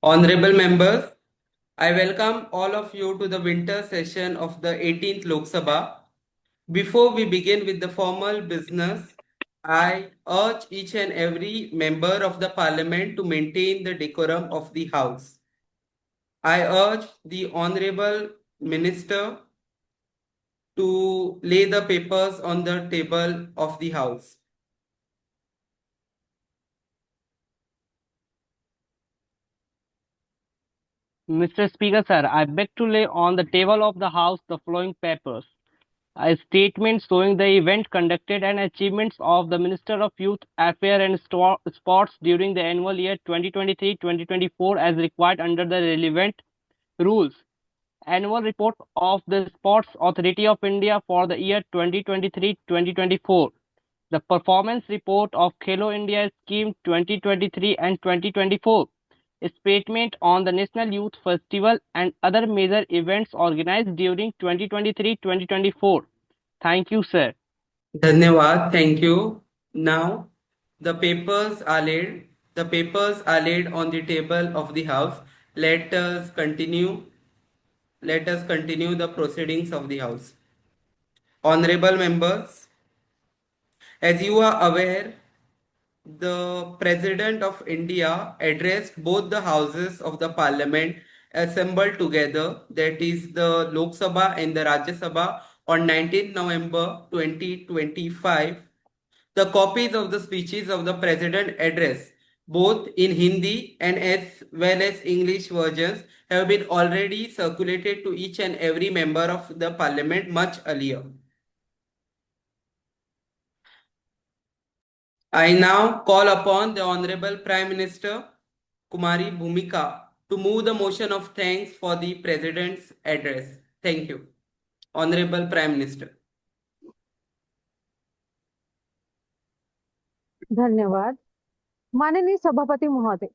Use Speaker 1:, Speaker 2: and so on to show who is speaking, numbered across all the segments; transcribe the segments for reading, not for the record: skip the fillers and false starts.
Speaker 1: Honorable members, I welcome all of you to the winter session of the 18th Lok Sabha. Before we begin with the formal business, I urge each and every member of the parliament to maintain the decorum of the house. I urge the honorable minister to lay the papers on the table of the house.
Speaker 2: Mr. Speaker, sir, I beg to lay on the table of the House the following papers. A statement showing the event conducted and achievements of the Minister of Youth Affairs and Sports during the annual year 2023-2024 as required under the relevant rules. Annual report of the Sports Authority of India for the year 2023-2024. The performance report of Khelo India Scheme 2023 and 2024. A statement on the National Youth Festival and other major events organized during 2023-2024. Thank you, sir.
Speaker 1: Dhanyawad, thank you. Now, the papers are laid. The papers are laid on the table of the house. Let us continue. Let us continue the proceedings of the house. Honorable members, as you are aware, the President of India addressed both the houses of the parliament assembled together, that is the Lok Sabha and the Rajya Sabha, on 19 November 2025. The copies of the speeches of the President address, both in Hindi and as well as English versions, have been already circulated to each and every member of the Parliament much earlier. I now call upon the Honorable Prime Minister Kumari Bhumika to move the motion of thanks for the President's address. Thank you. Honorable Prime Minister.
Speaker 3: धन्यवाद। माननीय सभापति महोदय,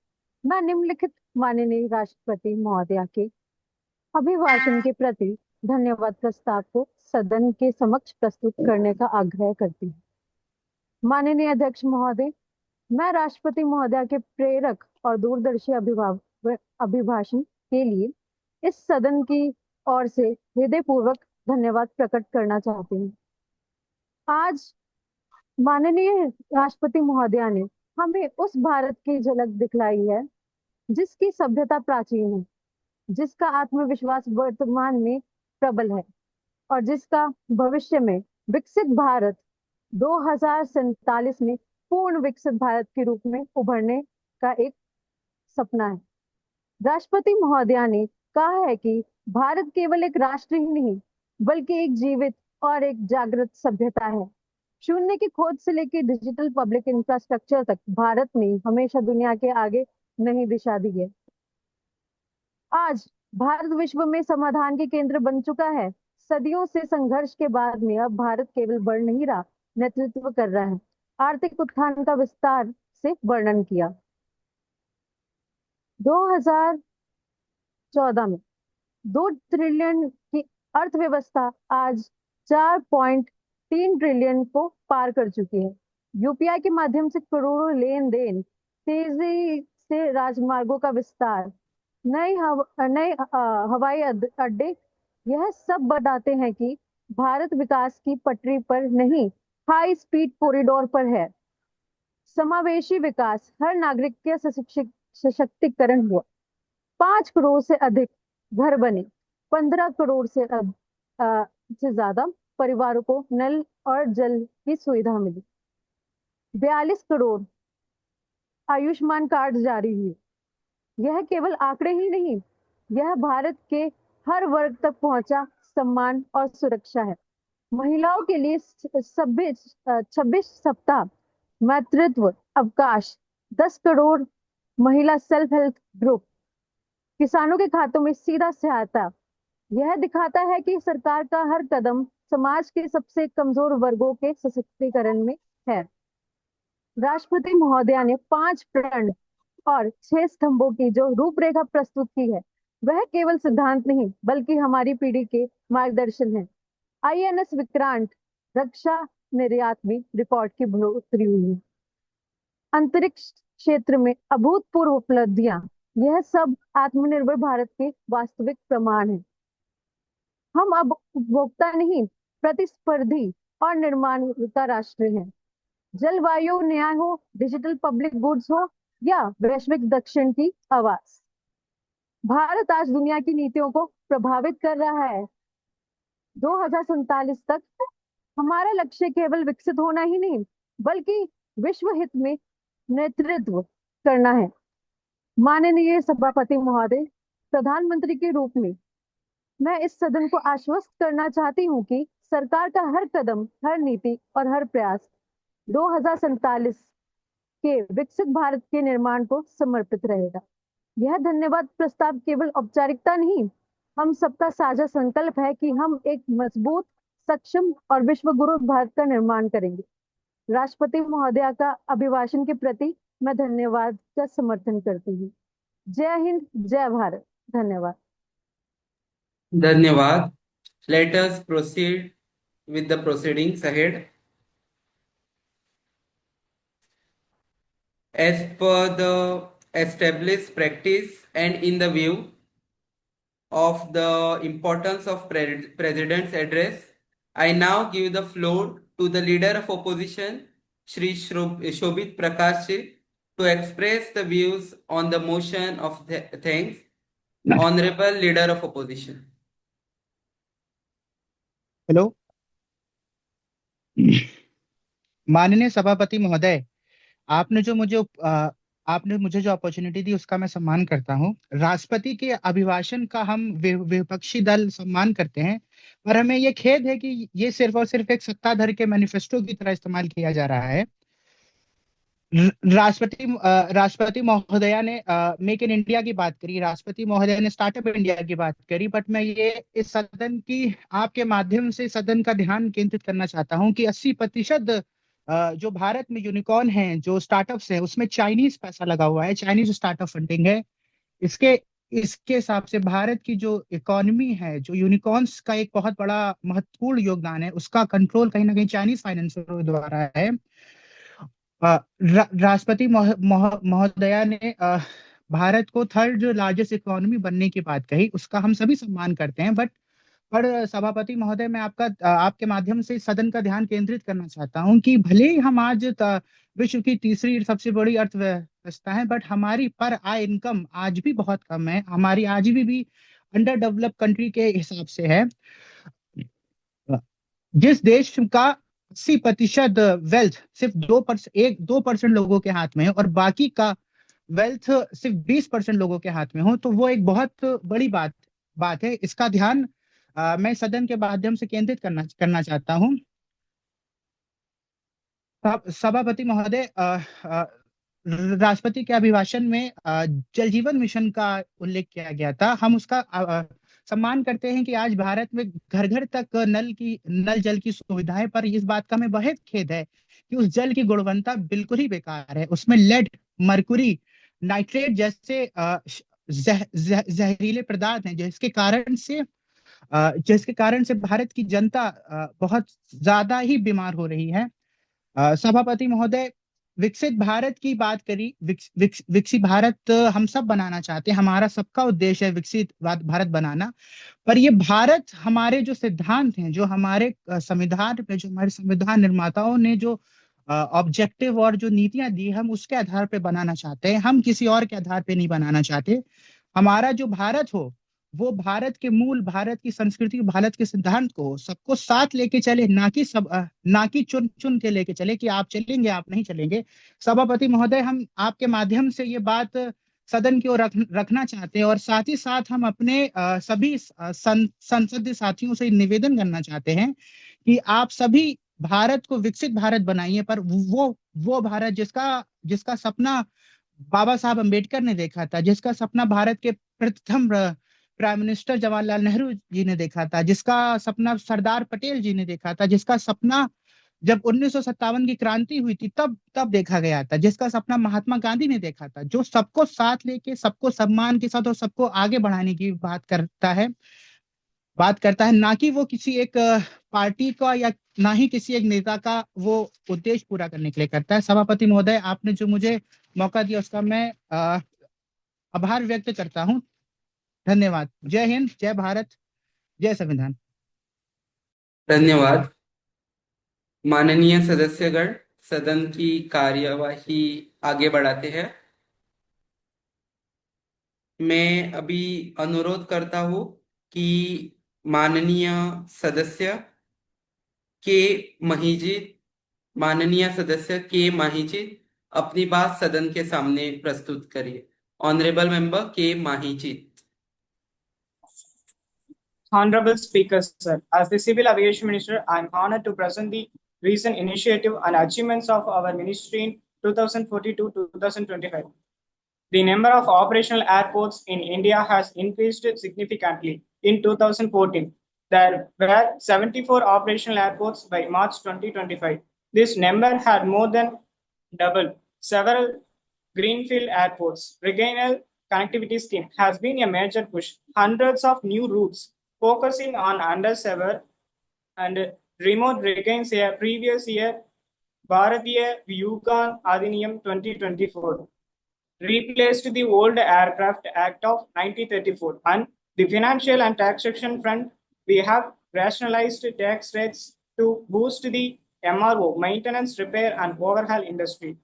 Speaker 3: मैं निम्नलिखित माननीय राष्ट्रपति महोदया के अभिभाषण के प्रति धन्यवाद प्रस्ताव को सदन के समक्ष प्रस्तुत करने का आग्रह करती हूँ। माननीय अध्यक्ष महोदय, मैं राष्ट्रपति महोदया के प्रेरक और दूरदर्शी अभिभाषण के लिए इस सदन की ओर से हृदयपूर्वक धन्यवाद प्रकट करना चाहती हूँ। आज माननीय राष्ट्रपति महोदया ने हमें उस भारत की झलक दिखलाई है जिसकी सभ्यता प्राचीन है, जिसका आत्मविश्वास वर्तमान में प्रबल है और जिसका भविष्य में विकसित भारत 2047 में पूर्ण विकसित भारत के रूप में उभरने का एक सपना है। राष्ट्रपति महोदया ने कहा है कि भारत केवल एक राष्ट्र ही नहीं बल्कि एक जीवित और एक जागृत सभ्यता है। शून्य की खोज से लेकर डिजिटल पब्लिक इंफ्रास्ट्रक्चर तक भारत ने हमेशा दुनिया के आगे नई दिशा दी है। आज भारत विश्व में समाधान के केंद्र बन चुका है। सदियों से संघर्ष के बाद में अब भारत केवल बढ़ नहीं रहा, नेतृत्व कर रहा है। आर्थिक उत्थान का विस्तार से वर्णन किया। 2014 में 2 ट्रिलियन की अर्थव्यवस्था आज 4.3 ट्रिलियन को पार कर चुकी है। यूपीआई के माध्यम से करोड़ों लेन देन, तेजी से राजमार्गों का विस्तार, नए हवाई अड्डे, यह सब बताते हैं कि भारत विकास की पटरी पर नहीं, हाई स्पीड कॉरिडोर पर है। समावेशी विकास, हर नागरिक के सशक्तिकरण हुआ। 5 करोड़ से अधिक घर बने, 15 करोड़ से ज्यादा परिवारों को नल और जल की सुविधा मिली। 42 करोड़ आयुष्मान कार्ड जारी हुए। यह केवल आंकड़े ही नहीं, यह भारत के हर वर्ग तक पहुंचा सम्मान और सुरक्षा है। महिलाओं के लिए 26 सप्ताह मातृत्व अवकाश, 10 करोड़ महिला सेल्फ हेल्प ग्रुप, किसानों के खातों में सीधा सहायता। यह दिखाता है कि सरकार का हर कदम समाज के सबसे कमजोर वर्गों के सशक्तिकरण में है। राष्ट्रपति महोदया ने 5 प्रण और 6 स्तंभों की जो रूपरेखा प्रस्तुत की है, वह केवल सिद्धांत नहीं बल्कि हमारी पीढ़ी के मार्गदर्शन है। आईएनएस विक्रांत रक्षा निर्यात में रिकॉर्ड की बढ़ोतरी हुई है। अंतरिक्ष क्षेत्र में अभूतपूर्व उपलब्धियां, यह सब आत्मनिर्भर भारत के वास्तविक प्रमाण है। हम अब उपभोक्ता नहीं, प्रतिस्पर्धी और निर्माण का राष्ट्र हैं। जलवायु न्याय हो, डिजिटल पब्लिक गुड्स हो या वैश्विक दक्षिण की आवाज, भारत आज दुनिया की नीतियों को प्रभावित कर रहा है। 2047 तक हमारा लक्ष्य केवल विकसित होना ही नहीं, बल्कि विश्व हित में नेतृत्व करना है। माननीय सभापति महोदय, प्रधानमंत्री के रूप में मैं इस सदन को आश्वस्त करना चाहती हूँ कि सरकार का हर कदम, हर नीति और हर प्रयास 2047 के विकसित भारत के निर्माण को समर्पित रहेगा। यह धन्यवाद प्रस्ताव केवल औपचारिकता नहीं, हम सबका साझा संकल्प है कि हम एक मजबूत, सक्षम और विश्व गुरु भारत का निर्माण करेंगे। राष्ट्रपति महोदया का अभिभाषण के प्रति मैं धन्यवाद का समर्थन करती हूँ। जय हिंद, जय भारत। धन्यवाद।
Speaker 1: धन्यवाद. Let us proceed with the proceedings ahead. As per the established practice and in the view of the importance of President's address, I now give the floor to the Leader of Opposition, Shri Shobit Prakash ji, to express the views on the motion of thanks. Honorable Leader of Opposition.
Speaker 4: Hello, माननीय सभापति महोदय, आपने जो मुझे आपने मुझे जो opportunity दी उसका मैं सम्मान करता हूं। राष्ट्रपति के अभिभाषण का हम विपक्षी दल सम्मान करते हैं, पर हमें ये खेद है कि ये सिर्फ और सिर्फ एक सत्ताधारी के मैनिफेस्टो की तरह इस्तेमाल किया जा रहा है। राष्ट्रपति महोदया ने मेक इन इंडिया की बात करी, राष्ट्रपति महोदया ने स्टार्टअप इंडिया की बात करी, बट मैं ये इस सदन की आपके माध्यम से सदन का ध्यान केंद्रित करना चाहता हूं कि 80% जो भारत में यूनिकॉर्न हैं, जो स्टार्टअप्स हैं, उसमें चाइनीज पैसा लगा हुआ है, चाइनीज स्टार्टअप फंडिंग है। इसके इसके हिसाब से भारत की जो इकोनॉमी है, जो यूनिकॉर्न्स का एक बहुत बड़ा महत्वपूर्ण योगदान है, उसका कंट्रोल कहीं ना कहीं चाइनीज फाइनेंसरों द्वारा है। राष्ट्रपति महोदया ने भारत को थर्ड लार्जेस्ट इकोनॉमी बनने की बात कही, उसका हम सभी सम्मान करते हैं, बट पर सभापति महोदय, मैं आपके माध्यम से सदन का ध्यान केंद्रित करना चाहता हूं कि भले ही हम आज विश्व की तीसरी सबसे बड़ी अर्थव्यवस्था है, बट हमारी पर आय इनकम आज भी बहुत कम है, हमारी आज भी अंडर डेवलप्ड कंट्री के हिसाब से है। जिस देश का 80% वेल्थ सिर्फ 2% लोगों के हाथ में है और बाकी का वेल्थ सिर्फ 20% लोगों के हाथ में हो, तो वो एक बहुत बड़ी बात है। इसका ध्यान मैं सदन के माध्यम से केंद्रित करना चाहता हूं। सभापति महोदय, राष्ट्रपति के अभिभाषण में जल जीवन मिशन का उल्लेख किया गया था। हम उसका सम्मान करते हैं कि आज भारत में घर घर तक नल जल की सुविधा है, पर इस बात का हमें बहुत खेद है कि उस जल की गुणवत्ता बिल्कुल ही बेकार है। उसमें लेड, मरकुरी, नाइट्रेट जैसे जहरीले पदार्थ हैं, जिसके कारण से भारत की जनता बहुत ज्यादा ही बीमार हो रही है। सभापति महोदय, विकसित भारत की बात करी, विकसित भारत हम सब बनाना चाहते हैं, हमारा सबका उद्देश्य है विकसित भारत बनाना, पर ये भारत हमारे जो सिद्धांत हैं, जो हमारे संविधान पे, जो हमारे संविधान निर्माताओं ने जो ऑब्जेक्टिव और जो नीतियां दी, हम उसके आधार पे बनाना चाहते हैं, हम किसी और के आधार पे नहीं बनाना चाहते। हमारा जो भारत हो, वो भारत के मूल, भारत की संस्कृति, भारत के सिद्धांत को सबको साथ लेके चले, ना कि चुन चुन के लेके चले कि आप चलेंगे, आप नहीं चलेंगे। सभापति महोदय, हम आपके माध्यम से ये बात सदन की ओर रखना चाहते हैं और साथ ही साथ हम अपने सभी संसदीय साथियों से निवेदन करना चाहते हैं कि आप सभी भारत को विकसित भारत बनाइए, पर वो भारत जिसका सपना बाबा साहब अम्बेडकर ने देखा था, जिसका सपना भारत के प्रथम प्राइम मिनिस्टर जवाहरलाल नेहरू जी ने देखा था, जिसका सपना सरदार पटेल जी ने देखा था, जिसका सपना जब 1957 की क्रांति हुई थी तब देखा गया था, जिसका सपना महात्मा गांधी ने देखा था, जो सबको साथ लेके, सबको सम्मान के साथ और सबको आगे बढ़ाने की बात करता है, ना कि वो किसी एक पार्टी का या ना ही किसी एक नेता का वो उद्देश्य पूरा करने के लिए करता है। सभापति महोदय, आपने जो मुझे मौका दिया उसका मैं आभार व्यक्त करता हूं। धन्यवाद। जय हिंद, जय भारत, जय संविधान।
Speaker 1: धन्यवाद। माननीय सदस्यगण, सदन की कार्यवाही आगे बढ़ाते हैं। मैं अभी अनुरोध करता हूं कि माननीय सदस्य के महिजीत माननीय सदस्य के माहिजीत अपनी बात सदन के सामने प्रस्तुत करिए। ऑनरेबल मेंबर के माहिजीत।
Speaker 5: Honorable Speaker, sir, as the Civil Aviation Minister, I am honored to present the recent initiative and achievements of our ministry in 2040 to 2025. The number of operational airports in India has increased significantly. In 2014, there were 74 operational airports by March 2025. This number had more than doubled. Several greenfield airports. Regional connectivity scheme has been a major push. Hundreds of new routes focusing on underserved and remote regions a previous year. Bharatiya Vyuhan Adhiniyam 2024 replaced the old Aircraft Act of 1934. And the financial and taxation front, we have rationalized tax rates to boost the MRO, maintenance, repair, and overhaul industry.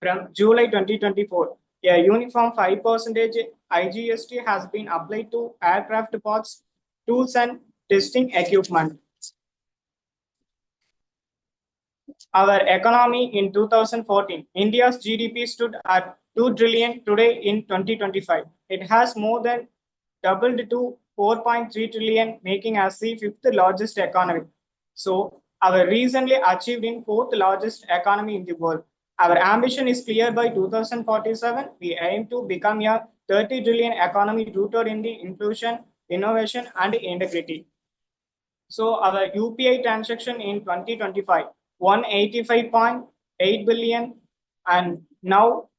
Speaker 5: From July 2024, a uniform 5% IGST has been applied to aircraft parts, tools, and testing equipment. Our economy in 2014, India's GDP stood at 2 trillion today in 2025. It has more than doubled to 4.3 trillion, making us the fifth largest economy. So, our recently achieved in fourth largest economy in the world. Our ambition is clear. By 2047, we aim to become a 30 trillion economy rooted in the inclusion, innovation, and integrity. So our UPI transaction in 2025, 185.8 billion, and now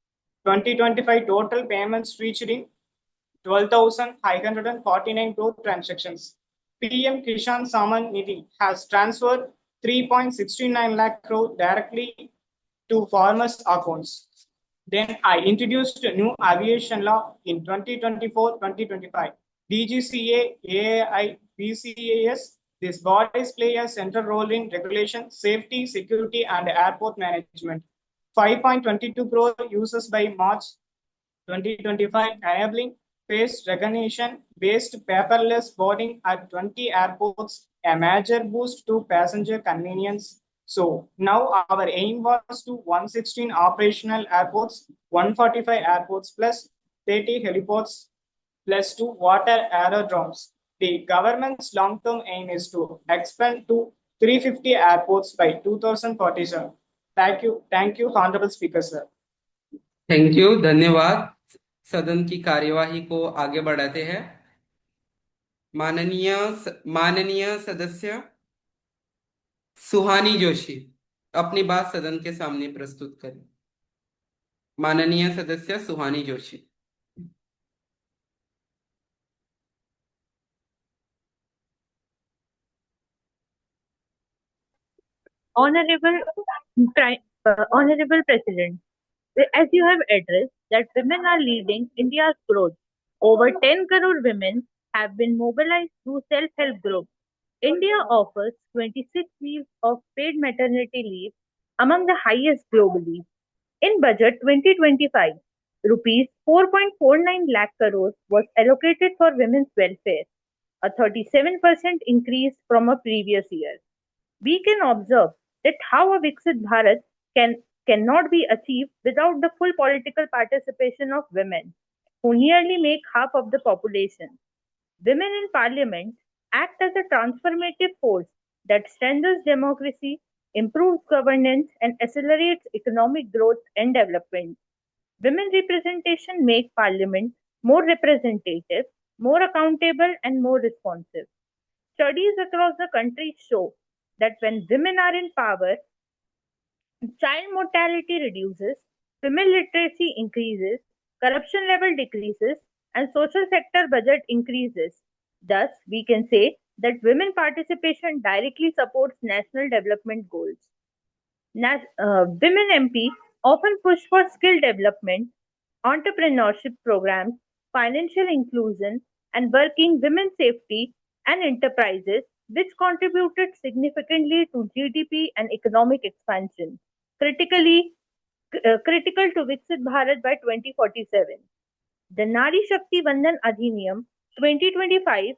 Speaker 5: 2025 total payments reached in 12,549 crore transactions. PM Kishan Saman Nidhi has transferred 3.69 lakh crore directly to farmers' accounts. Then I introduced a new aviation law in 2024-2025. DGCA, AAI, PCAS, these bodies play a central role in regulation, safety, security, and airport management. 5.22 crore users by March 2025, enabling face recognition based paperless boarding at 20 airports, a major boost to passenger convenience. So now our aim was to 116 operational airports, 145 airports plus 30 heliports plus 2 water aerodromes. The government's long-term aim is to expand to 350 airports by 2047. Thank you, Honorable Speaker, sir.
Speaker 1: Thank you, धन्यवाद। सदन की कार्यवाही को आगे बढ़ाते हैं। माननीय सदस्य सुहानी जोशी अपनी बात सदन के सामने प्रस्तुत करें। माननीय सदस्य सुहानी Joshi.
Speaker 6: Honorable President, as you have addressed that women are leading India's growth, over 10 crore women have been mobilized through self-help groups. India offers 26 weeks of paid maternity leave, among the highest globally. In budget 2025, rupees 4.49 lakh crores was allocated for women's welfare, a 37% increase from a previous year. We can observe that how a Viksit Bharat cannot be achieved without the full political participation of women, who nearly make half of the population. Women in parliament act as a transformative force that strengthens democracy, improves governance, and accelerates economic growth and development. Women representation make parliament more representative, more accountable, and more responsive. Studies across the country show that when women are in power, child mortality reduces, female literacy increases, corruption level decreases, and social sector budget increases. Thus, we can say that women participation directly supports national development goals. Women MP often push for skill development, entrepreneurship programs, financial inclusion, and working women's safety and enterprises, which contributed significantly to GDP and economic expansion. Critically, critical to Viksit Bharat by 2047. The Nari Shakti Vandan Adhiniyam 2025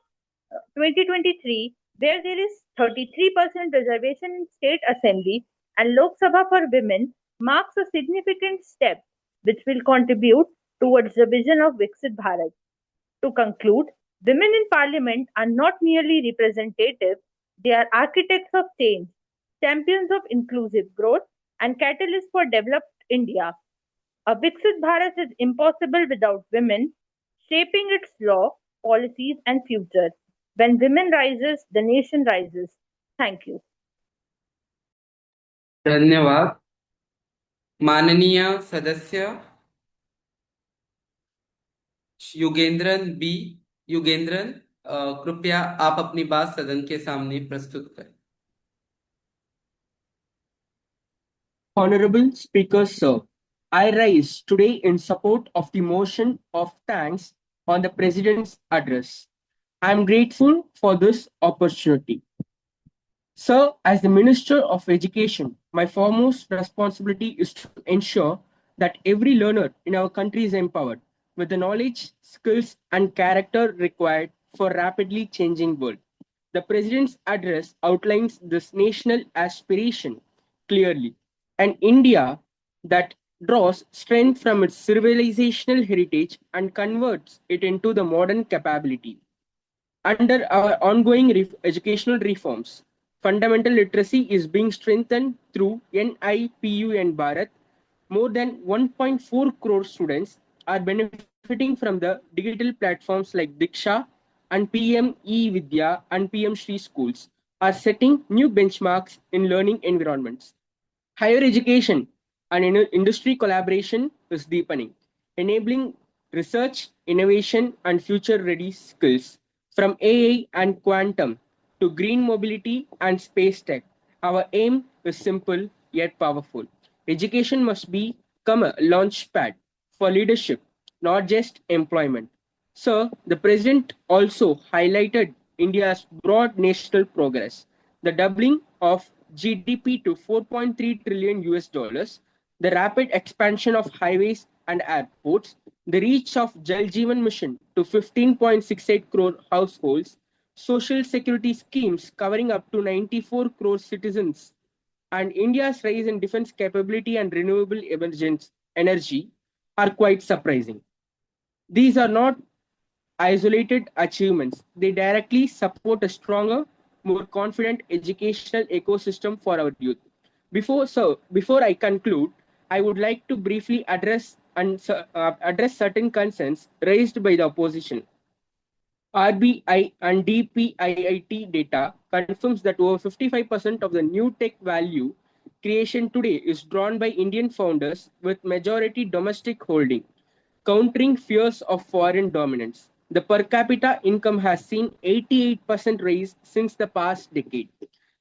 Speaker 6: 2023, where there is 33% reservation in state assembly and Lok Sabha for women, marks a significant step which will contribute towards the vision of Viksit Bharat. To conclude, women in parliament are not merely representative, they are architects of change, champions of inclusive growth, and catalysts for developed India. A Viksit Bharat is impossible without women shaping its law, policies, and future. When women rises, the nation rises. Thank you.
Speaker 1: धन्यवाद माननीय सदस्य Yugendran B Yugendran कृपया आप अपनी बात सदन के सामने प्रस्तुत करें.
Speaker 7: Honorable Speaker, sir, I rise today in support of the motion of thanks on the President's address. I am grateful for this opportunity. Sir, as the Minister of Education, my foremost responsibility is to ensure that every learner in our country is empowered with the knowledge, skills, and character required for rapidly changing world. The President's address outlines this national aspiration clearly. An India that draws strength from its civilizational heritage and converts it into the modern capability. Under our ongoing educational reforms, fundamental literacy is being strengthened through NIPU and Bharat. More than 1.4 crore students are benefiting from the digital platforms like Diksha and PM E-Vidya and PM Shri schools are setting new benchmarks in learning environments. Higher education and industry collaboration is deepening, enabling research, innovation, and future ready skills. From AI and quantum to green mobility and space tech, our aim is simple yet powerful. Education must become a launchpad for leadership, not just employment. Sir, the President also highlighted India's broad national progress, the doubling of GDP to 4.3 trillion US dollars, the rapid expansion of highways and airports, the reach of Jal Jeevan Mission to 15.68 crore households, social security schemes covering up to 94 crore citizens, and India's rise in defense capability and renewable energy are quite surprising. These are not isolated achievements. They directly support a stronger, more confident educational ecosystem for our youth. Before I conclude, I would like to briefly address certain concerns raised by the opposition. RBI and DPIIT data confirms that over 55% of the new tech value creation today is drawn by Indian founders with majority domestic holding, countering fears of foreign dominance. The per capita income has seen 88% rise since the past decade,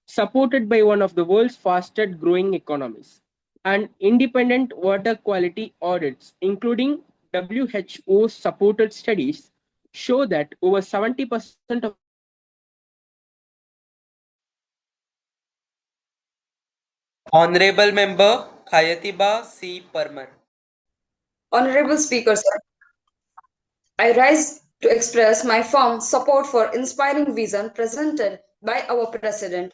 Speaker 7: supported by one of the world's fastest growing economies. And independent water quality audits, including WHO supported studies, show that over 70% of
Speaker 1: Honorable Member Khayatiba C. Parmar.
Speaker 8: Honorable Speaker, sir, I rise to express my firm support for inspiring vision presented by our President.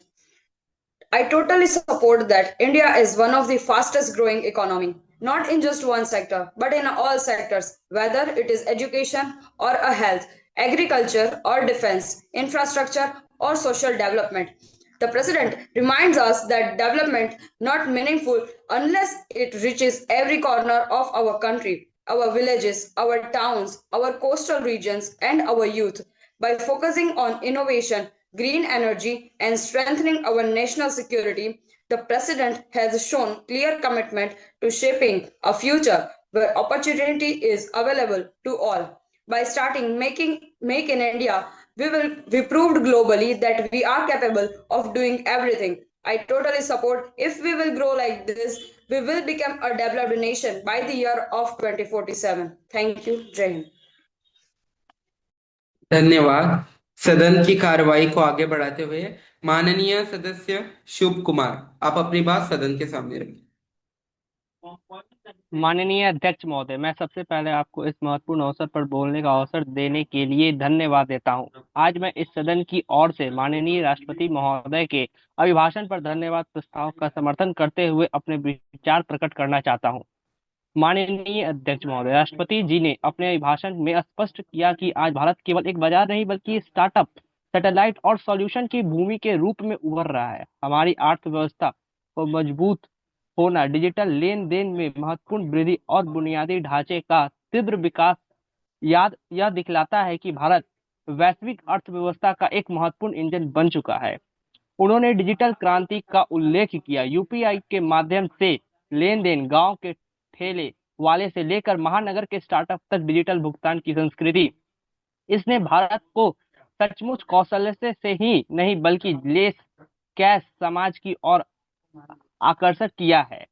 Speaker 8: I totally support that India is one of the fastest growing economy, not in just one sector, but in all sectors, whether it is education or a health, agriculture or defense, infrastructure or social development. The President reminds us that development not meaningful unless it reaches every corner of our country, our villages, our towns, our coastal regions, and our youth. By focusing on innovation, green energy, and strengthening our national security, the President has shown clear commitment to shaping a future where opportunity is available to all. By starting Make in India, we proved globally that we are capable of doing everything. I totally support if we will grow like this, we will become a developed nation by the year of 2047. Thank you. Jai Hind.
Speaker 1: धन्यवाद। सदन की कार्रवाई को आगे बढ़ाते हुए माननीय सदस्य शुभ कुमार, आप अपनी बात सदन के सामने रखें।
Speaker 2: माननीय अध्यक्ष महोदय, मैं सबसे पहले आपको इस महत्वपूर्ण अवसर पर बोलने का अवसर देने के लिए धन्यवाद देता हूं। आज मैं इस सदन की ओर से माननीय राष्ट्रपति महोदय के अभिभाषण पर धन्यवाद प्रस्ताव का समर्थन करते हुए अपने विचार प्रकट करना चाहता हूं। माननीय अध्यक्ष महोदय, राष्ट्रपति जी ने अपने अभिभाषण में स्पष्ट किया कि आज भारत केवल एक बाजार नहीं बल्कि स्टार्टअप, सैटेलाइट और सॉल्यूशन की भूमि के रूप में उभर रहा है। हमारी अर्थव्यवस्था को मजबूत होना, डिजिटल लेन देन में महत्वपूर्ण वृद्धि और बुनियादी ढांचे का तीव्र विकास यह दिखलाता है कि भारत वैश्विक अर्थव्यवस्था का एक महत्वपूर्ण इंजन बन चुका है। उन्होंने डिजिटल क्रांति का उल्लेख किया। यूपीआई के माध्यम से लेन देन, गांव के ठेले वाले से लेकर महानगर के स्टार्टअप तक डिजिटल भुगतान की संस्कृति, इसने भारत को सचमुच कौशल्य से ही नहीं बल्कि लेस कैश समाज की ओर आकर्षक किया है।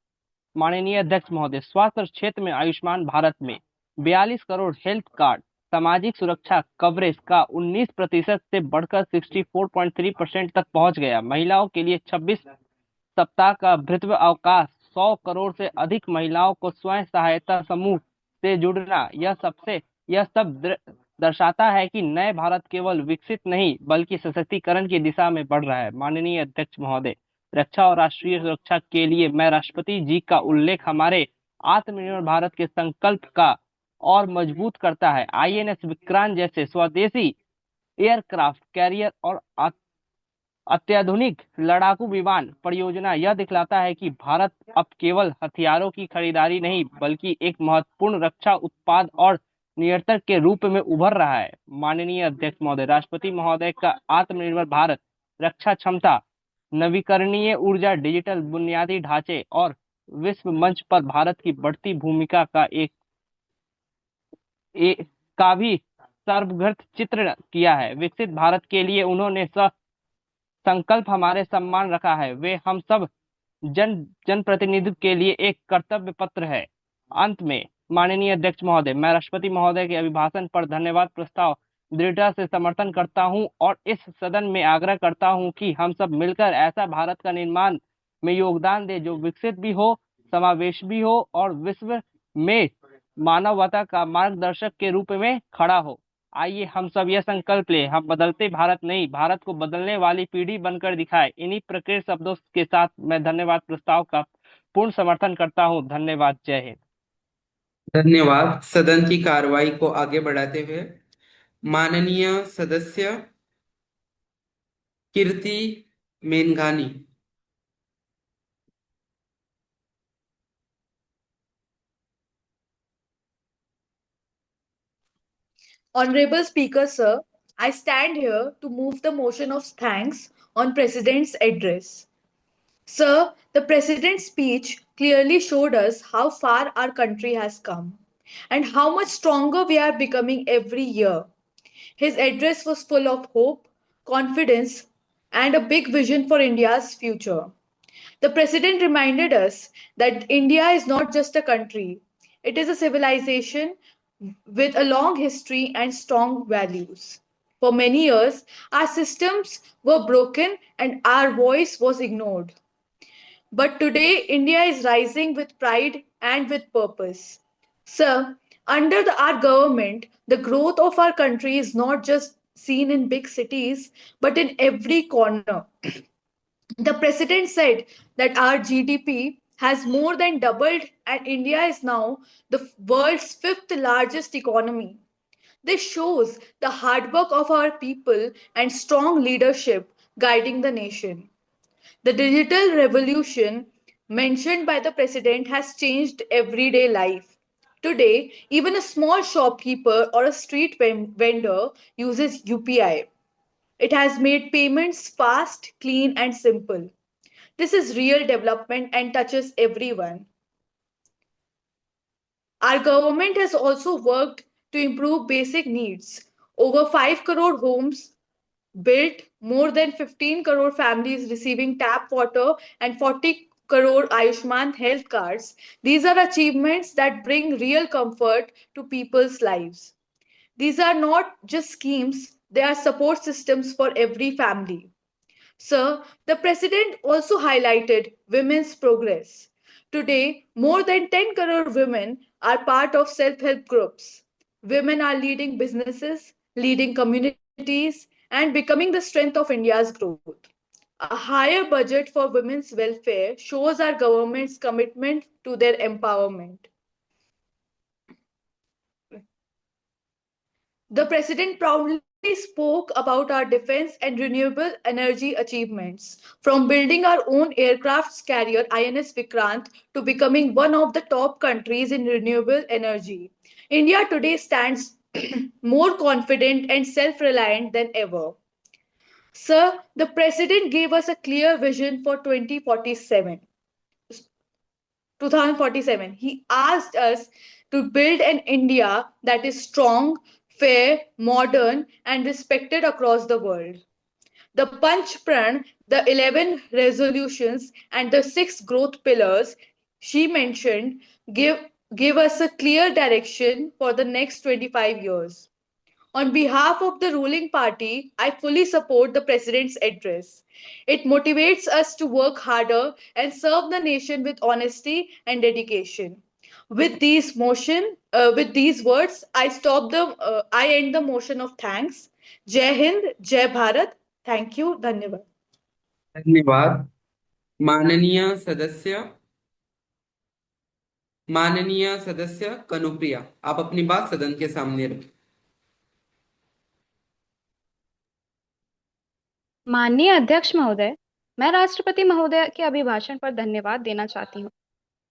Speaker 2: माननीय अध्यक्ष महोदय, स्वास्थ्य क्षेत्र में आयुष्मान भारत में 42 करोड़ हेल्थ कार्ड सामाजिक सुरक्षा कवरेज का 19% से बढ़कर 64.3% तक पहुंच गया। महिलाओं के लिए 26 सप्ताह का भृत्य अवकाश, 100 करोड़ से अधिक महिलाओं को स्वयं सहायता समूह से जुड़ना, यह सब दर्शाता है कि नए भारत केवल विकसित नहीं बल्कि सशक्तिकरण की दिशा में बढ़ रहा है। माननीय अध्यक्ष महोदय, रक्षा और राष्ट्रीय सुरक्षा के लिए मैं राष्ट्रपति जी का उल्लेख हमारे आत्मनिर्भर भारत के संकल्प का और मजबूत करता है। आईएनएस विक्रांत जैसे स्वदेशी एयरक्राफ्ट कैरियर और अत्याधुनिक लड़ाकू विमान परियोजना यह दिखलाता है कि भारत अब केवल हथियारों की खरीदारी नहीं बल्कि एक महत्वपूर्ण रक्षा उत्पाद और नियंत्रक के रूप में उभर रहा है। माननीय अध्यक्ष महोदय, राष्ट्रपति महोदय का आत्मनिर्भर भारत, रक्षा क्षमता, नवीकरणीय ऊर्जा, डिजिटल बुनियादी ढांचे और विश्व मंच पर भारत की बढ़ती भूमिका का भी सर्वगत चित्र किया है। विकसित भारत के लिए उन्होंने संकल्प हमारे सम्मान रखा है। वे हम सब जनप्रतिनिधित्व के लिए एक कर्तव्य पत्र है। अंत में माननीय अध्यक्ष महोदय, मैं राष्ट्रपति महोदय के अभिभाषण पर धन्यवाद प्रस्ताव दृढ़ता से समर्थन करता हूं और इस सदन में आग्रह करता हूं कि हम सब मिलकर ऐसा भारत का निर्माण में योगदान दें जो विकसित भी हो, समावेश भी हो और विश्व में मानवता का मार्गदर्शक के रूप में खड़ा हो। आइए हम सब यह संकल्प ले, हम बदलते भारत नहीं, भारत को बदलने वाली पीढ़ी बनकर दिखाए। इन्हीं प्रकृत शब्दों के साथ मैं धन्यवाद प्रस्ताव का पूर्ण समर्थन करता हूं। धन्यवाद। जय हिंद।
Speaker 1: धन्यवाद। सदन की कार्रवाई को आगे बढ़ाते हुए माननीय सदस्य कीर्ति मेनघानी,
Speaker 9: Honorable Speaker, sir, I stand here to move the motion of thanks on President's address. Sir, the President's speech clearly showed us how far our country has come and how much stronger we are becoming every year. His address was full of hope, confidence, and a big vision for India's future. The President reminded us that India is not just a country, it is a civilization with a long history and strong values. For many years, our systems were broken and our voice was ignored. But today, India is rising with pride and with purpose. Sir, under our government, the growth of our country is not just seen in big cities, but in every corner. The president said that our GDP has more than doubled and India is now the world's fifth largest economy. This shows the hard work of our people and strong leadership guiding the nation. The digital revolution mentioned by the president has changed everyday life. Today, even a small shopkeeper or a street vendor uses UPI. It has made payments fast, clean, and simple. This is real development and touches everyone. Our government has also worked to improve basic needs. Over 5 crore homes built, more than 15 crore families receiving tap water, and 40 crore Ayushman health cards, these are achievements that bring real comfort to people's lives. These are not just schemes, they are support systems for every family. Sir, the President also highlighted women's progress. Today, more than 10 crore women are part of self help groups. Women are leading businesses, leading communities, and becoming the strength of India's growth. A higher budget for women's welfare shows our government's commitment to their empowerment. The President proudly spoke about our defense and renewable energy achievements, from building our own aircraft carrier INS Vikrant to becoming one of the top countries in renewable energy. India today stands more confident and self reliant than ever. Sir, the President gave us a clear vision for 2047. He asked us to build an India that is strong, fair, modern, and respected across the world. The Panch Pran, the 11 resolutions, and the 6 growth pillars she mentioned give us a clear direction for the next 25 years. On behalf of the ruling party, I fully support the president's address. It motivates us to work harder and serve the nation with honesty and dedication. With these words, I end the motion of thanks. Jai Hind, Jai Bharat. Thank you. Dhanyavad.
Speaker 1: धन्यवाद। माननीय सदस्य माननीय सदस्य कनुप्रिया, आप अपनी बात सदन के सामने रखें।
Speaker 10: माननीय अध्यक्ष महोदय, मैं राष्ट्रपति महोदय के अभिभाषण पर धन्यवाद देना चाहती हूँ।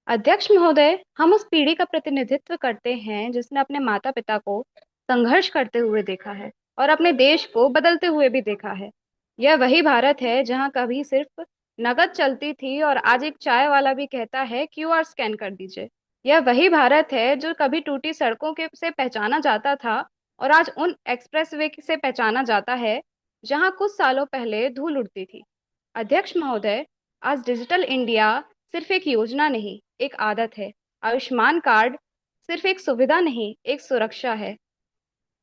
Speaker 10: अध्यक्ष महोदय, हम उस पीढ़ी का प्रतिनिधित्व करते हैं जिसने अपने माता पिता को संघर्ष करते हुए देखा है और अपने देश को बदलते हुए भी देखा है। यह वही भारत है जहाँ कभी सिर्फ नकद चलती थी और आज एक चाय वाला भी कहता है क्यूआर स्कैन कर दीजिए। यह वही भारत है जो कभी टूटी सड़कों के से पहचाना जाता था और आज उन एक्सप्रेसवे से पहचाना जाता है जहां कुछ सालों पहले धूल उड़ती थी। अध्यक्ष महोदय, आज डिजिटल इंडिया सिर्फ एक योजना नहीं, एक आदत है। आयुष्मान कार्ड सिर्फ एक सुविधा नहीं, एक सुरक्षा है।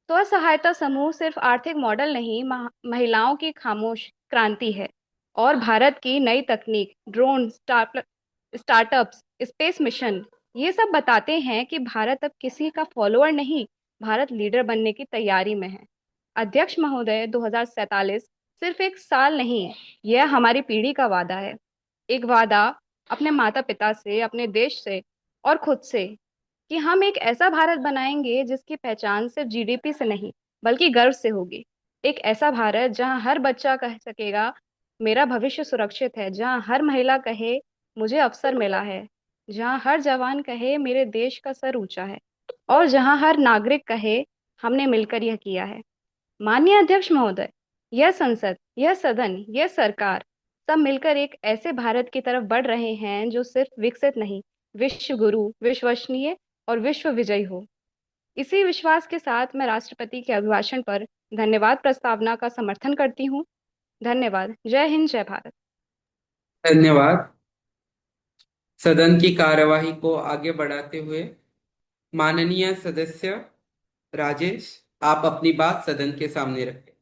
Speaker 10: स्व सहायता समूह सिर्फ आर्थिक मॉडल नहीं, महिलाओं की खामोश क्रांति है। और भारत की नई तकनीक, ड्रोन, स्टार्टअप्स, स्पेस मिशन, ये सब बताते हैं कि भारत अब किसी का फॉलोअर नहीं, भारत लीडर बनने की तैयारी में है। अध्यक्ष महोदय, 2047 सिर्फ एक साल नहीं है, यह हमारी पीढ़ी का वादा है। एक वादा अपने माता पिता से, अपने देश से और खुद से कि हम एक ऐसा भारत बनाएंगे जिसकी पहचान सिर्फ जीडीपी से नहीं बल्कि गर्व से होगी। एक ऐसा भारत जहां हर बच्चा कह सकेगा मेरा भविष्य सुरक्षित है, जहां हर महिला कहे मुझे अवसर मिला है, जहां हर जवान कहे मेरे देश का सर ऊंचा है और जहां हर नागरिक कहे हमने मिलकर यह किया है। माननीय अध्यक्ष महोदय, यह संसद, यह सदन, यह सरकार सब मिलकर एक ऐसे भारत की तरफ बढ़ रहे हैं जो सिर्फ विकसित नहीं, विश्व गुरु, विश्वसनीय और विश्व विजयी हो। इसी विश्वास के साथ मैं राष्ट्रपति के अभिभाषण पर धन्यवाद प्रस्तावना का समर्थन करती हूँ। धन्यवाद। जय हिंद, जय भारत।
Speaker 1: धन्यवाद। सदन की कार्यवाही को आगे बढ़ाते हुए माननीय सदस्य राजेश, आप अपनी बात सदन के सामने रखें।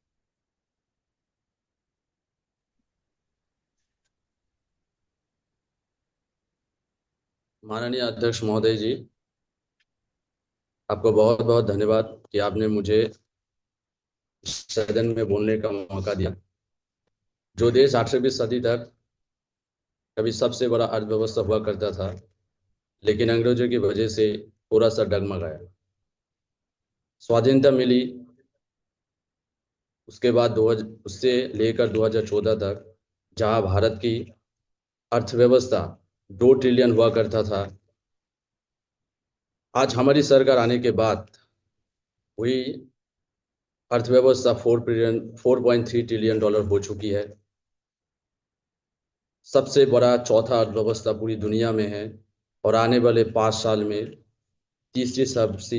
Speaker 11: माननीय अध्यक्ष महोदय जी, आपको बहुत बहुत धन्यवाद कि आपने मुझे सदन में बोलने का मौका दिया। जो देश 18वीं सदी तक कभी सबसे बड़ा अर्थव्यवस्था हुआ करता था, लेकिन अंग्रेजों की वजह से थोड़ा सा डगमगाया। स्वाधीनता मिली, उसके बाद उससे लेकर 2014 तक जहां भारत की अर्थव्यवस्था 2 ट्रिलियन हुआ करता था, आज हमारी सरकार आने के बाद हुई अर्थव्यवस्था 4.3 ट्रिलियन डॉलर हो चुकी है। सबसे बड़ा चौथा अर्थव्यवस्था पूरी दुनिया में है और आने वाले 5 साल में तीसरी सबसे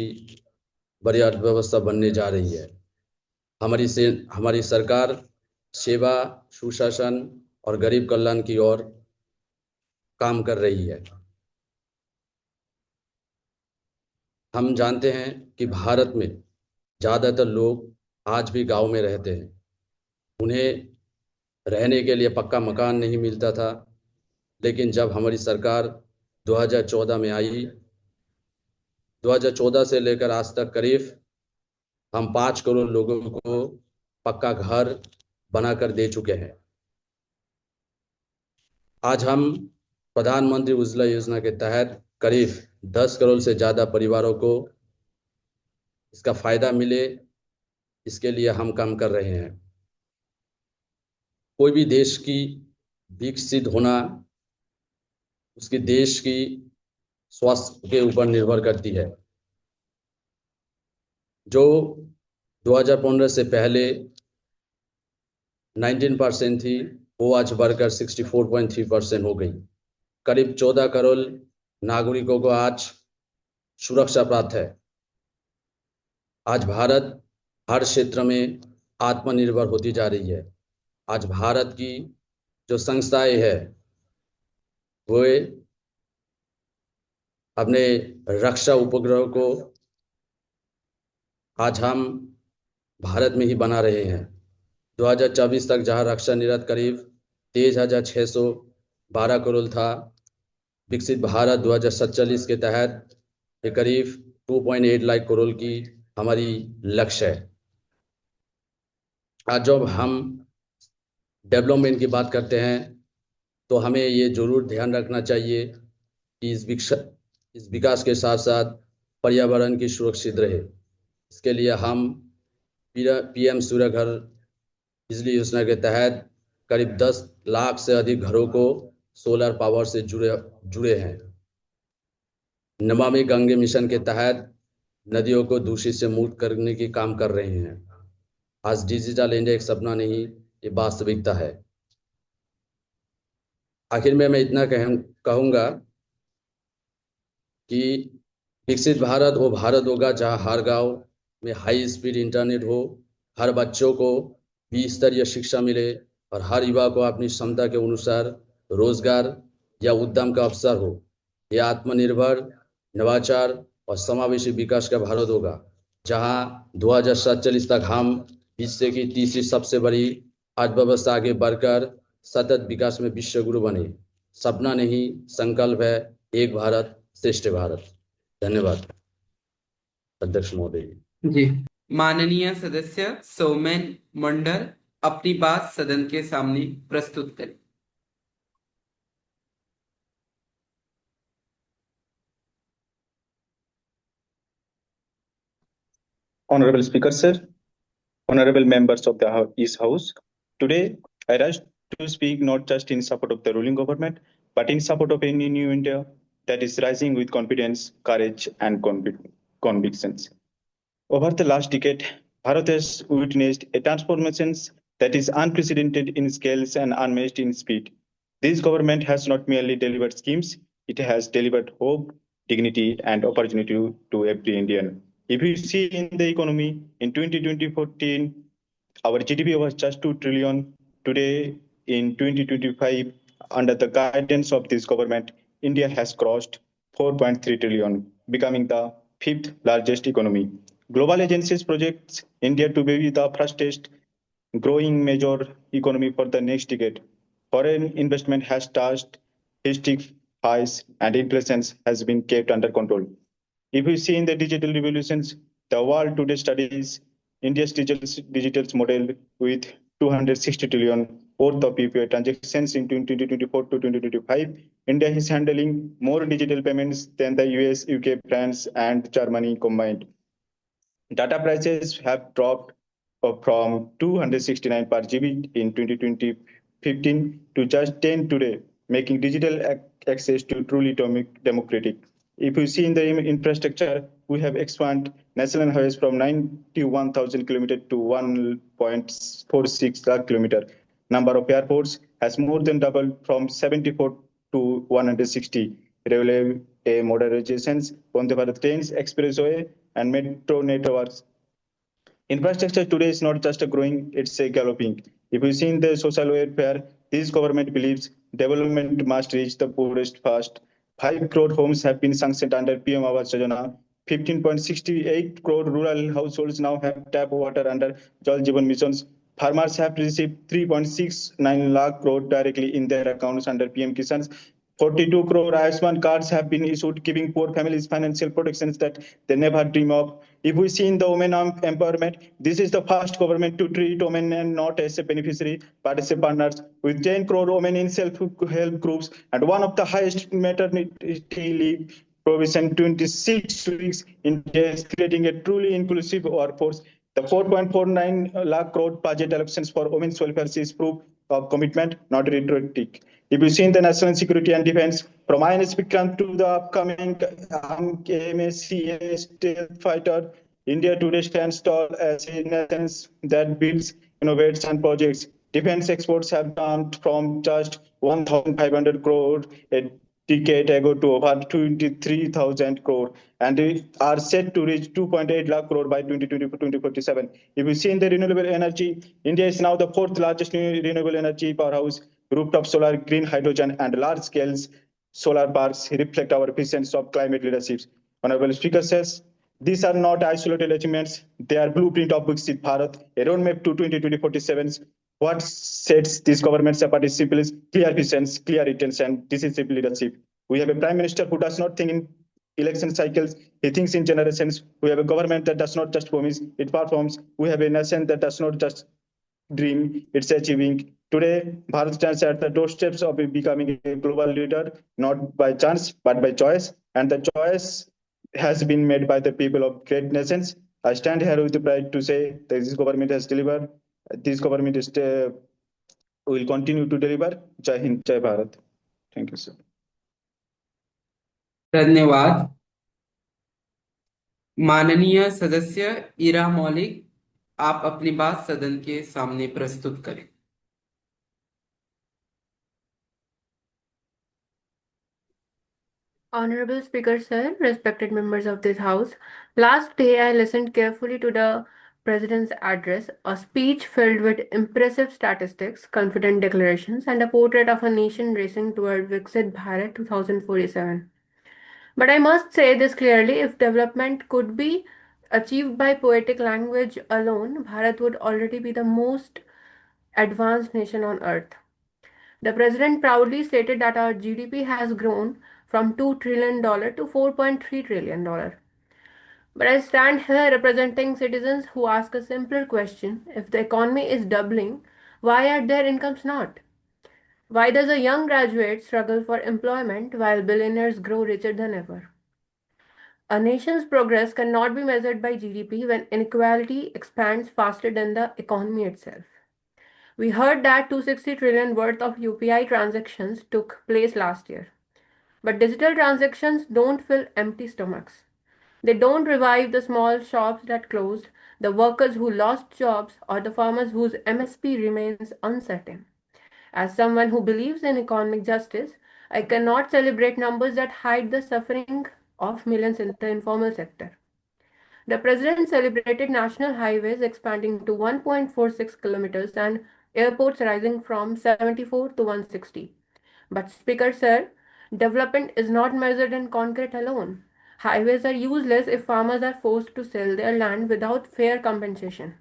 Speaker 11: बड़ी अर्थव्यवस्था बनने जा रही है। हमारी सरकार सेवा, सुशासन और गरीब कल्याण की ओर काम कर रही है। हम जानते हैं कि भारत में ज़्यादातर लोग आज भी गांव में रहते हैं। उन्हें रहने के लिए पक्का मकान नहीं मिलता था, लेकिन जब हमारी सरकार 2014 में आई, 2014 से लेकर आज तक करीब हम 5 करोड़ लोगों को पक्का घर बनाकर दे चुके हैं। आज हम प्रधानमंत्री उज्ज्वला योजना के तहत करीब 10 करोड़ से ज़्यादा परिवारों को इसका फायदा मिले, इसके लिए हम काम कर रहे हैं। कोई भी देश की विकसित होना उसके देश की स्वास्थ्य के ऊपर निर्भर करती है। जो 2015 से पहले 19% थी, वो आज बढ़कर 64.3% हो गई। करीब 14 करोड़ नागरिकों को आज सुरक्षा प्राप्त है। आज भारत हर क्षेत्र में आत्मनिर्भर होती जा रही है। आज भारत की जो संस्थाएं हैं वो अपने रक्षा उपग्रह को आज हम भारत में ही बना रहे हैं। 2024 तक जहां रक्षा निर्यात करीब 23,612 करोड़ था, विकसित भारत 2047 के तहत ये करीब 2.8 लाख करोड़ की हमारी लक्ष्य है। आज जब हम डेवलपमेंट की बात करते हैं तो हमें ये जरूर ध्यान रखना चाहिए कि इस विकास के साथ साथ पर्यावरण की सुरक्षित रहे। इसके लिए हम PM सूर्य घर बिजली योजना के तहत करीब 10 लाख से अधिक घरों को सोलर पावर से जुड़े हैं। नमामि गंगे मिशन के तहत नदियों को दूषित से मुक्त करने की काम कर रहे हैं। आज डिजिटल इंडिया एक सपना नहीं, ये वास्तविकता है। आखिर में मैं इतना कहूँगा कि विकसित भारत वो भारत होगा जहाँ हर गांव में हाई स्पीड इंटरनेट हो, हर बच्चों को स्तरीय शिक्षा मिले और हर युवा को अपनी क्षमता के अनुसार रोजगार या उद्यम का अवसर हो। यह आत्मनिर्भर, नवाचार और समावेशी विकास का भारत होगा जहाँ 2047 तक हम विश्व की तीसरी सबसे बड़ी अर्थव्यवस्था आगे बढ़कर सतत विकास में विश्व गुरु बने। सपना नहीं, संकल्प है, एक भारत श्रेष्ठ भारत। धन्यवाद अध्यक्ष महोदय
Speaker 1: जी। माननीय सदस्य सौमेन मंडल अपनी बात सदन के सामने प्रस्तुत करें।
Speaker 12: Honorable Speaker, sir, honorable members of the House, today I rise to speak not just in support of the ruling government, but in support of a new India that is rising with confidence, courage, and convictions. Over the last decade, Bharat has witnessed a transformation that is unprecedented in scales and unmatched in speed. This government has not merely delivered schemes, it has delivered hope, dignity, and opportunity to every Indian. If you see in the economy, in 2014, our GDP was just 2 trillion. Today, in 2025, under the guidance of this government, India has crossed 4.3 trillion, becoming the fifth largest economy. Global agencies project India to be the fastest growing major economy for the next decade. Foreign investment has touched historic highs and inflation has been kept under control. If we see in the digital revolutions, the world today studies India's digital model with 260 trillion worth of UPI transactions in 2024 to 2025. India is handling more digital payments than the US, UK, France, and Germany combined. Data prices have dropped from 269 per GB in 2015 to just 10 today, making digital access to truly democratic. If you see in the infrastructure, we have expanded national highways from 91,000 kilometers to 1.46 lakh kilometers. Number of airports has more than doubled from 74 to 160. Railway modernizations, Vande Bharat trains, expressway, and metro networks. Infrastructure today is not just a growing, it's a galloping. If you see in the social welfare, This government believes development must reach the poorest first. 5 crore homes have been sanctioned under PM Awas Yojana. 15.68 crore rural households now have tap water under Jal Jeevan missions. Farmers have received 3.69 lakh crore directly in their accounts under PM Kisan's. 42 crore Ayushman cards have been issued, giving poor families financial protections that they never dream of. If we see in the women empowerment, this is the first government to treat women and not as a beneficiary, but as a partners. With 10 crore women in self-help groups and one of the highest maternity leave provision 26 weeks, India is creating a truly inclusive workforce. The 4.49 lakh crore budget allocations for women's welfare is proof of commitment, not rhetoric. If you see in the national security and defense, from INS Vikrant to the upcoming MSCA stealth fighter, India today stands tall as a nation that builds, innovates, and projects. Defense exports have jumped from just 1,500 crore a decade ago to over 23,000 crore and are set to reach 2.8 lakh crore by 2020-2047. If you see in the renewable energy, India is now the fourth largest renewable energy powerhouse. Rooftop solar, green hydrogen, and large-scale solar parks reflect our visions of climate leadership. Honorable Speaker says, these are not isolated achievements. They are blueprint of Viksit Bharat, a roadmap to 2047. What sets this government apart is simple: clear visions, clear intents, and decisive leadership. We have a prime minister who does not think in election cycles. He thinks in generations. We have a government that does not just promise, it performs. We have a nation that does not just dream, it's achieving. Today, Bharat stands at the doorsteps of becoming a global leader, not by chance, but by choice. And the choice has been made by the people of great nations. I stand here with pride to say that this government has delivered. This government will continue to deliver. Jai Hind, Jai Bharat. Thank you, sir.
Speaker 1: धन्यवाद। माननीय सदस्य ईरा मौलिक, आप अपनी बात सदन के सामने प्रस्तुत करें।
Speaker 13: Honorable Speaker, sir, respected members of this House, last day I listened carefully to the President's address, a speech filled with impressive statistics, confident declarations, and a portrait of a nation racing toward Viksit Bharat 2047. But I must say this clearly, if development could be achieved by poetic language alone, Bharat would already be the most advanced nation on earth. The president proudly stated that our GDP has grown from $2 trillion to $4.3 trillion. But I stand here representing citizens who ask a simpler question. If the economy is doubling, why are their incomes not? Why does a young graduate struggle for employment while billionaires grow richer than ever? A nation's progress cannot be measured by GDP when inequality expands faster than the economy itself. We heard that 260 trillion worth of UPI transactions took place last year. But digital transactions don't fill empty stomachs. They don't revive the small shops that closed, the workers who lost jobs, or the farmers whose MSP remains uncertain. As someone who believes in economic justice, I cannot celebrate numbers that hide the suffering of millions in the informal sector. The president celebrated national highways expanding to 1.46 kilometers and airports rising from 74 to 160. But Speaker Sir, development is not measured in concrete alone. Highways are useless if farmers are forced to sell their land without fair compensation.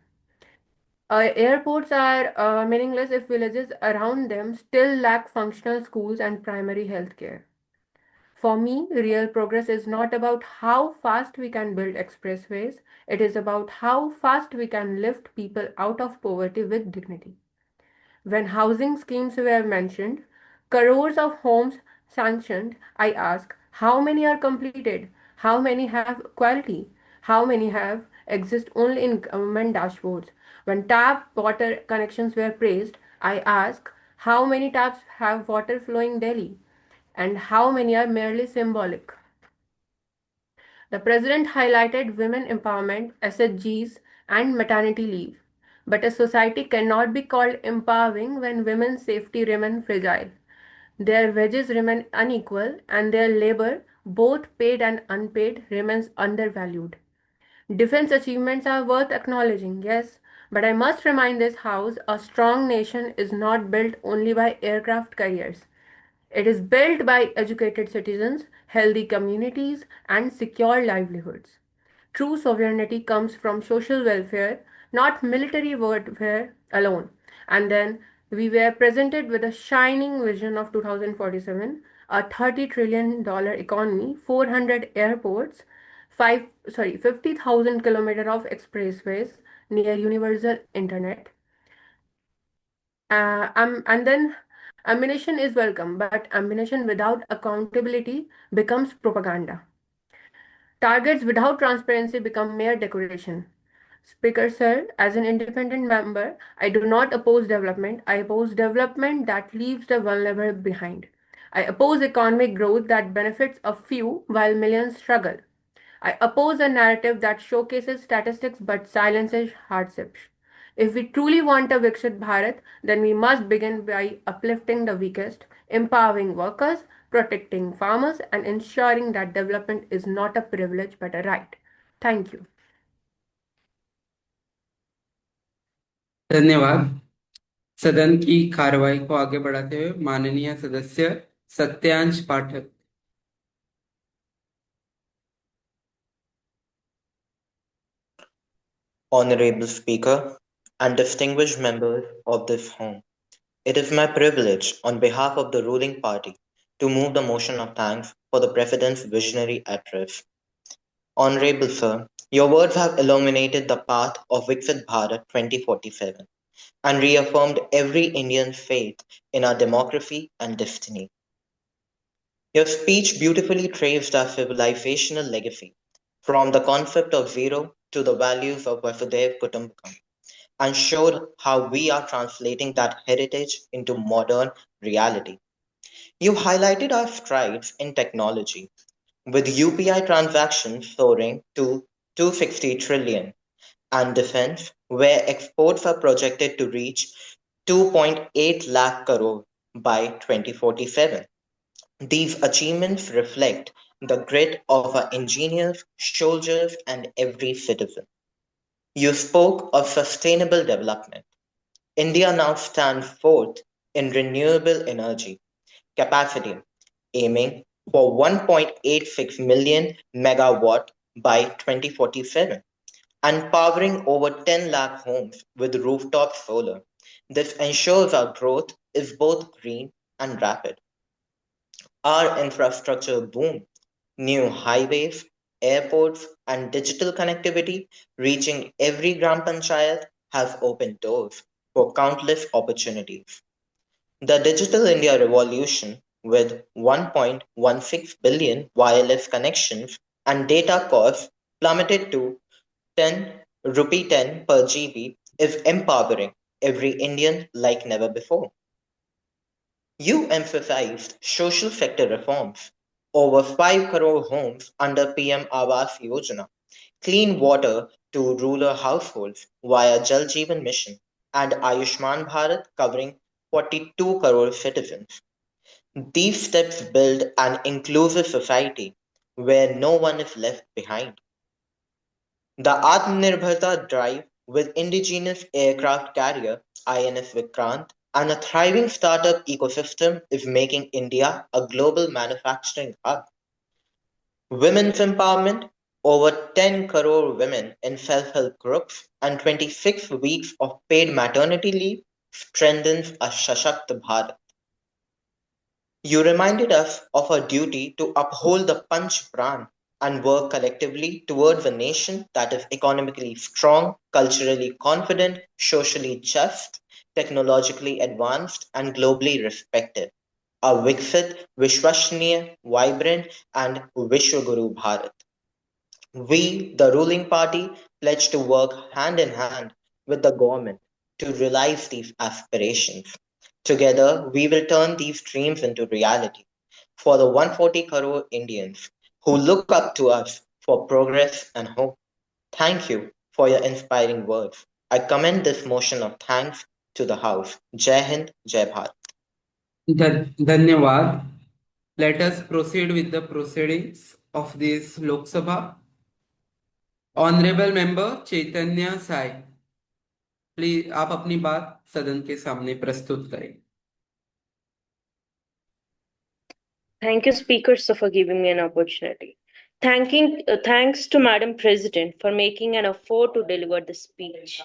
Speaker 13: Airports are meaningless if villages around them still lack functional schools and primary health care. For me, real progress is not about how fast we can build expressways, it is about how fast we can lift people out of poverty with dignity. When housing schemes were mentioned, crores of homes sanctioned, I ask how many are completed, how many have quality, how many have exist only in government dashboards. When tap water connections were praised, I ask how many taps have water flowing daily and how many are merely symbolic. The president highlighted women empowerment, SHGs, and maternity leave. But a society cannot be called empowering when women's safety remains fragile. Their wages remain unequal and their labor, both paid and unpaid, remains undervalued. Defense achievements are worth acknowledging, yes, But I must remind this House a strong nation is not built only by aircraft carriers. It is built by educated citizens, healthy communities, and secure livelihoods. True sovereignty comes from social welfare, not military warfare alone. And then we were presented with a shining vision of 2047, a $30 trillion economy, 400 airports, 50,000 kilometers of expressways near universal internet. And then ammunition is welcome, but ammunition without accountability becomes propaganda. Targets without transparency become mere decoration. Speaker, sir, as an independent member, I do not oppose development. I oppose development that leaves the vulnerable behind. I oppose economic growth that benefits a few while millions struggle. I oppose a narrative that showcases statistics but silences hardships. If we truly want a Viksit Bharat, then we must begin by uplifting the weakest, empowering workers, protecting farmers, and ensuring that development is not a privilege but a right. Thank you.
Speaker 1: धन्यवाद। सदन की कार्रवाई को आगे बढ़ाते हुए माननीय सदस्य सत्यांश पाठक।
Speaker 14: Honorable Speaker and distinguished members of this Home, it is my privilege on behalf of the ruling party to move the motion of thanks for the President's visionary address. Honorable Sir, your words have illuminated the path of Viksit Bharat 2047 and reaffirmed every Indian's faith in our democracy and destiny. Your speech beautifully traced our civilizational legacy, from the concept of zero to the values of Vasudhaiv Kutumbakam, and showed how we are translating that heritage into modern reality. You highlighted our strides in technology, with UPI transactions soaring to 260 trillion, and defense, where exports are projected to reach 2.8 lakh crore by 2047. These achievements reflect the grit of our engineers, soldiers, and every citizen. You spoke of sustainable development. India now stands fourth in renewable energy capacity, aiming for 1.86 million megawatt by 2047 and powering over 10 lakh homes with rooftop solar. This ensures our growth is both green and rapid. Our infrastructure boom, new highways, airports, and digital connectivity reaching every Gram Panchayat has opened doors for countless opportunities. The Digital India revolution, with 1.16 billion wireless connections and data costs plummeted to 10 rupee 10 per GB, is empowering every Indian like never before. You emphasized social sector reforms, over 5 crore homes under PM Awas Yojana, clean water to rural households via Jal Jeevan Mission, and Ayushman Bharat covering 42 crore citizens. These steps build an inclusive society where no one is left behind. The Atmanirbharta drive with indigenous aircraft carrier INS Vikrant and a thriving startup ecosystem is making India a global manufacturing hub. Women's empowerment, over 10 crore women in self-help groups and 26 weeks of paid maternity leave strengthens a Shashakt Bharat. You reminded us of our duty to uphold the Panch Pran and work collectively towards a nation that is economically strong, culturally confident, socially just, technologically advanced, and globally respected. A Viksit, Vishwasniya, vibrant, and Vishwaguru Bharat. We, the ruling party, pledge to work hand in hand with the government to realize these aspirations. Together, we will turn these dreams into reality for the 140 crore Indians who look up to us for progress and hope. Thank you for your inspiring words. I commend this motion of thanks to the House. Jai Hind, Jai Bharat.
Speaker 1: धन्यवाद. Let us proceed with the proceedings of this Lok Sabha. Honorable Member Chaitanya Sai. Please आप अपनी बात सदन के सामने प्रस्तुत करें।
Speaker 15: Thank you, Speaker, sir, for giving me an opportunity. Thanks to Madam President for making an effort to deliver the speech.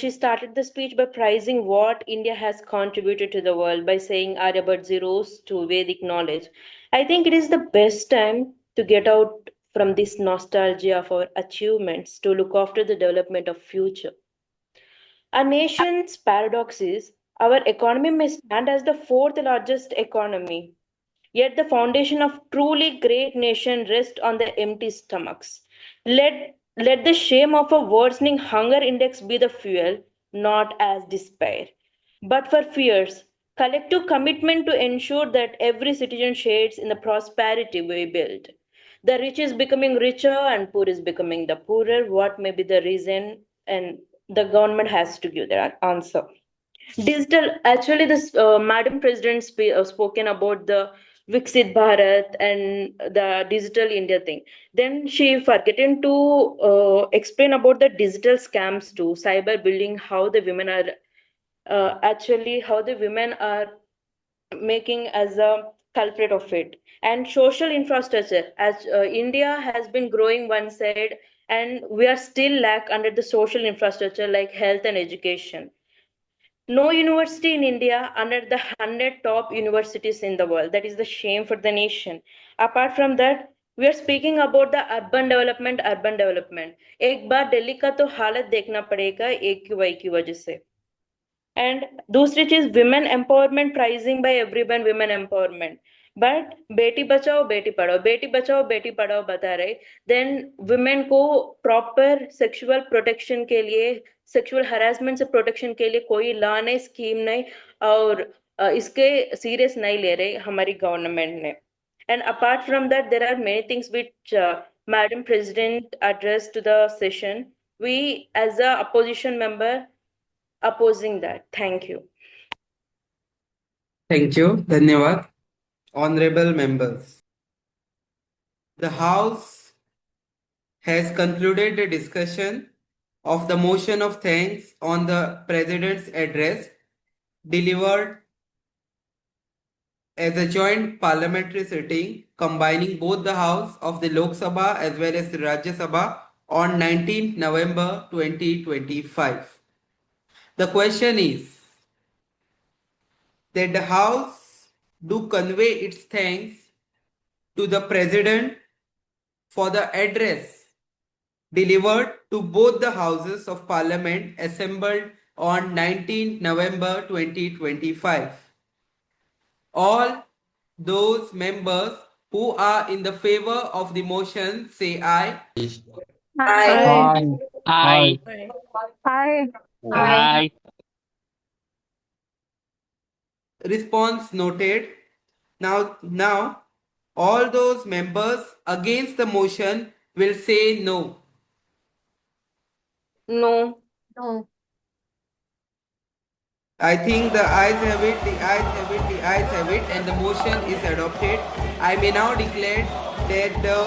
Speaker 15: She started the speech by praising what India has contributed to the world by saying Aryabhat rose to Vedic knowledge. I think it is the best time to get out from this nostalgia for achievements to look after the development of future. Our nation's paradox is our economy may stand as the fourth largest economy, yet the foundation of truly great nation rests on the empty stomachs. Let the shame of a worsening hunger index be the fuel, not as despair, but for fears. Collective commitment to ensure that every citizen shares in the prosperity we build. The rich is becoming richer and poor is becoming the poorer. What may be the reason? And the government has to give their answer. Digital, actually, this Madam President spoken about the Viksit Bharat and the digital India thing. Then she forgotten to explain about the digital scams too, cyber bullying, how the women are actually how the women are making as a culprit of it, and social infrastructure as India has been growing one side and we are still lack under the social infrastructure like health and education. No university in India under the 100 top universities in the world. That is the shame for the nation. Apart from that, we are speaking about the urban development. Urban development. एक बार दिल्ली का तो हालत देखना पड़ेगा AQI की वजह से. And दूसरी चीज women empowerment, pricing by everyone women empowerment. But Beti Bachao Beti Padhao बता रहे, then women को proper sexual protection के लिए, sexual harassment से protection के लिए कोई law नहीं, scheme नहीं, और इसके serious नहीं ले रहे हमारी government ने. And apart from that, there are many things which Madam President addressed to the session. We as a opposition member opposing that. Thank you.
Speaker 1: Thank you. धन्यवाद. Honorable members, the House has concluded the discussion of the motion of thanks on the President's address delivered as a joint parliamentary sitting combining both the House of the Lok Sabha as well as the Rajya Sabha on 19th November 2025. The question is that the House do convey its thanks to the President for the address delivered to both the Houses of Parliament assembled on 19th November 2025. All those members who are in the favor of the motion say aye.
Speaker 8: Aye.
Speaker 2: Aye.
Speaker 3: Aye.
Speaker 2: Aye.
Speaker 1: Response noted. Now, all those members against the motion will say no.
Speaker 15: No.
Speaker 9: No.
Speaker 1: I think the ayes have it, the ayes have it, the ayes have it, and the motion is adopted. I may now declare that the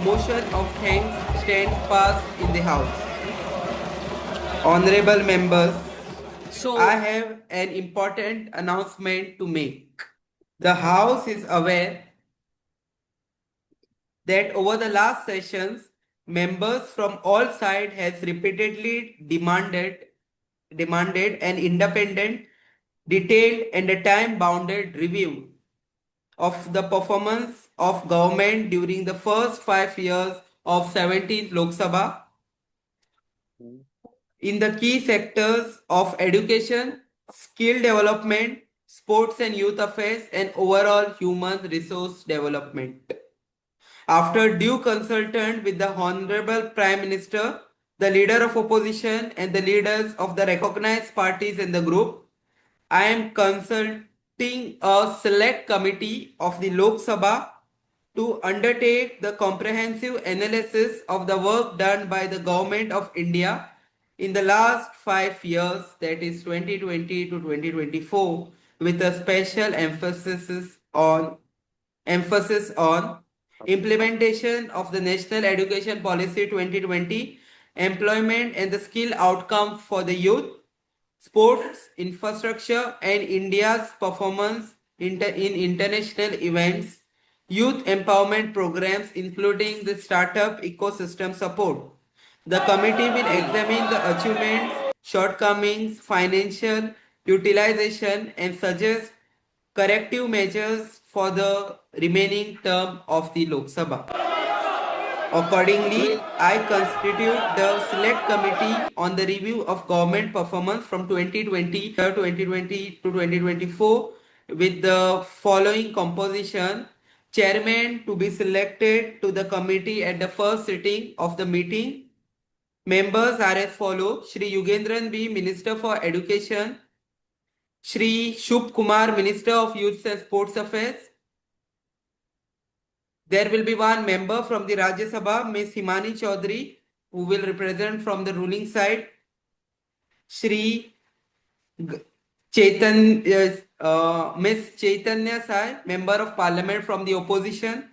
Speaker 1: motion of thanks stands passed in the House. Honorable members, I have an important announcement to make. The House is aware that over the last sessions, members from all sides has repeatedly demanded an independent, detailed and a time-bounded review of the performance of government during the first 5 years of 17th Lok Sabha in the key sectors of education, skill development, sports and youth affairs, and overall human resource development. After due consultation with the Honorable Prime Minister, the leader of opposition and the leaders of the recognized parties in the group, I am consulting a select committee of the Lok Sabha to undertake the comprehensive analysis of the work done by the Government of India in the last 5 years, that is 2020 to 2024, with a special emphasis on implementation of the National Education Policy 2020 employment and the skill outcome for the youth, sports, infrastructure, and India's performance in international events, youth empowerment programs, including the startup ecosystem support. The committee will examine the achievements, shortcomings, financial utilization, and suggest corrective measures for the remaining term of the Lok Sabha. Accordingly, I constitute the Select Committee on the Review of Government Performance from 2020 to 2024 with the following composition. Chairman to be selected to the committee at the first sitting of the meeting. Members are as follows: Shri Yugendran B, Minister for Education; Shri Shubh Kumar, Minister of Youth and Sports Affairs. There will be one member from the Rajya Sabha, Ms. Himani Chaudhary, who will represent from the ruling side. Shri Ms. Chaitanya Sai, Member of Parliament from the opposition.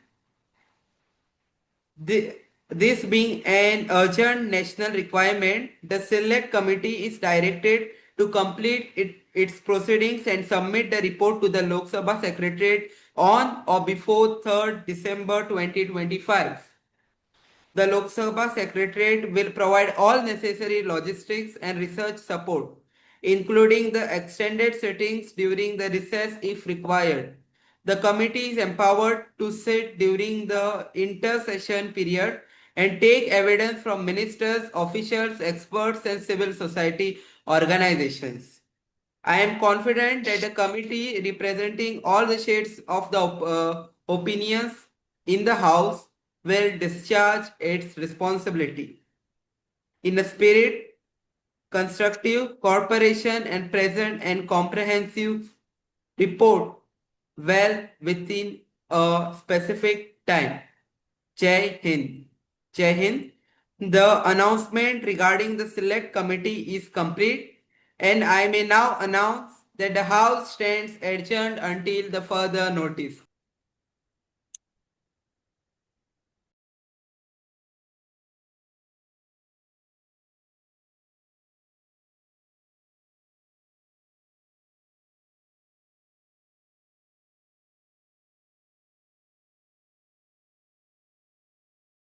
Speaker 1: This being an urgent national requirement, the Select Committee is directed to complete its proceedings and submit the report to the Lok Sabha Secretariat on or before 3rd December 2025. The Lok Sabha Secretariat will provide all necessary logistics and research support, including the extended sittings during the recess if required. The committee is empowered to sit during the intersession period and take evidence from ministers, officials, experts, and civil society organizations. I am confident that the committee representing all the shades of the opinions in the House will discharge its responsibility in a spirit, constructive cooperation, and present and comprehensive report well within a specific time. Jai Hind. Jai Hind. The announcement regarding the Select Committee is complete, and I may now announce that the House stands adjourned until the further notice.